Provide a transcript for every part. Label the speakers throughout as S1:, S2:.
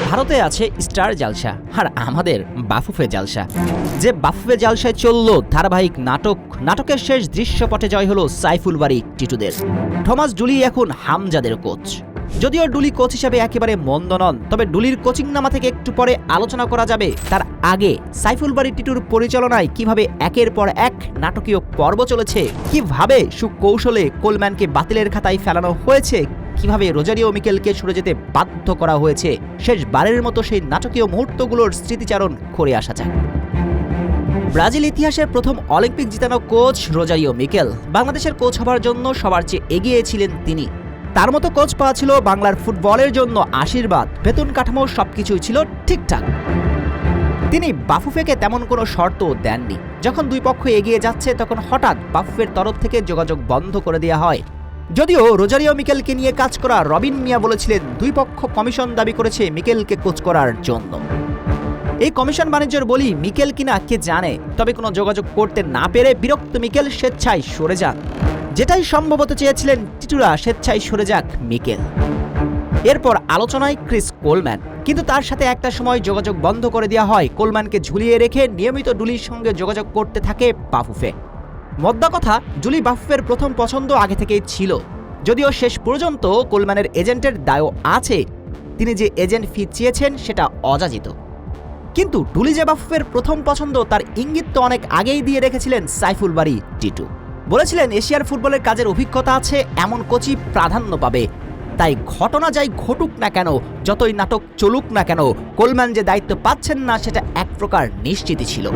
S1: ভারতে আছে স্টার জালসা আর আমাদের বাফুফে জালসা। যে বাফুফে জালসায় চলল ধারাবাহিক নাটকের শেষ দৃশ্যপটে জয় হলো সাইফুল বারী টিটুদের। থমাস ডুলি এখন হামজাদের কোচ। যদিও ডুলি কোচ হিসেবে একেবারে মন্দ নন, তবে ডুলির কোচিং নামা থেকে একটু পরে আলোচনা করা যাবে। তার আগে সাইফুল বারী টিটুর পরিচালনায় কিভাবে একের পর এক নাটকীয় পর্ব চলেছে, কিভাবে সুকৌশলে কোলম্যানকে বাতিলের খাতায় ফেলানো হয়েছে, কিভাবে রোজারিও মিকেলকে সরে যেতে বাধ্য করা হয়েছে, শেষবারের মতো সেই নাটকীয় মুহূর্তগুলোর স্মৃতিচারণ করে আসা যাক। ব্রাজিল ইতিহাসের প্রথম অলিম্পিক জিতানো কোচ রোজারিও মিকেল। বাংলাদেশের কোচ হবার জন্য সবার চেয়ে এগিয়ে ছিলেন তিনি। তার মতো কোচ পাওয়া ছিল বাংলার ফুটবলের জন্য আশীর্বাদ। বেতন কাঠামো সবকিছুই ছিল ঠিকঠাক। তিনি বাফুফেকে তেমন কোনো শর্ত দেননি। যখন দুই পক্ষ এগিয়ে যাচ্ছে তখন হঠাৎ বাফুফের তরফ থেকে যোগাযোগ বন্ধ করে দেওয়া হয়। যদিও রোজারিও মিকেলকে নিয়ে কাজ করা রবিন মিয়া বলেছিলেন দুই পক্ষ কমিশন দাবি করেছে মিকেলকে কোচ করার জন্য। এই কমিশন বাণিজ্যের বলি মিকেল কিনা কে জানে, তবে কোনো যোগাযোগ করতে না পেরে বিরক্ত মিকেল স্বেচ্ছায় সরে যান। যেটাই সম্ভবত চেয়েছিলেন টিটুরা, স্বেচ্ছায় সরে যাক মিকেল। এরপর আলোচনায় ক্রিস কোলম্যান, কিন্তু তার সাথে একটা সময় যোগাযোগ বন্ধ করে দেওয়া হয়। কোলম্যানকে ঝুলিয়ে রেখে নিয়মিত ডুলির সঙ্গে যোগাযোগ করতে থাকে বাফুফে। মোদ্দা কথা, ডুলি বাফুফের প্রথম পছন্দ আগে থেকেই ছিল। যদিও শেষ পর্যন্ত কোলম্যানের এজেন্টের দায়ও আছে, তিনি যে এজেন্ট ফি চেয়েছেন সেটা অযাচিত। কিন্তু ডুলি যে বাফুফের প্রথম পছন্দ তার ইঙ্গিত তো অনেক আগেই দিয়ে রেখেছিলেন সাইফুল বারী টিটু। বলেছিলেন এশিয়ার ফুটবলের কাজের অভিজ্ঞতা আছে, এমন কোচই প্রাধান্য পাবে। তাই ঘটনা যাই ঘটুক না কেন, যতই নাটক চলুক না কেন, কোলম্যান যে দায়িত্ব পাচ্ছেন না সেটা এক প্রকার নিশ্চিতই ছিল।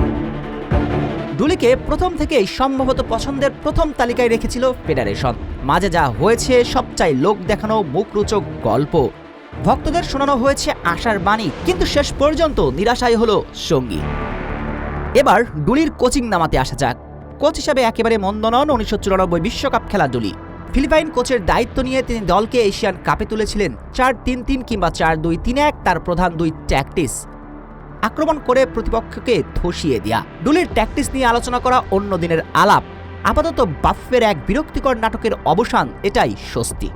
S1: ডুলিকে প্রথম থেকেই সম্ভবত পছন্দের প্রথম তালিকায় রেখেছিল ফেডারেশন। মাঝে যা হয়েছে সবচাই লোক দেখানো মুখরোচক গল্প, ভক্তদের শোনানো হয়েছে আশার বাণী, কিন্তু শেষ পর্যন্ত নিরাশাই হলো সঙ্গী। এবার ডুলির কোচিং নামাতে আসা যাক। কোচ হিসাবে একেবারে মন্দ নন 1994 বিশ্বকাপ খেলা ডুলি। ফিলিপাইন কোচের দায়িত্ব নিয়ে তিনি দলকে এশিয়ান কাপে তুলেছিলেন 4-3-3 কিংবা 4-2-3-1। তার প্রধান দুই ট্যাকটিস: আক্রমণ করে প্রতিপক্ষকে ধসিয়ে দেয়া। ডুলির ট্যাকটিস নিয়ে আলোচনা করা অন্য দিনের আলাপ। আপাতত বাফুফের এক বিরক্তিকর নাটকের অবসান, এটাই স্বস্তি।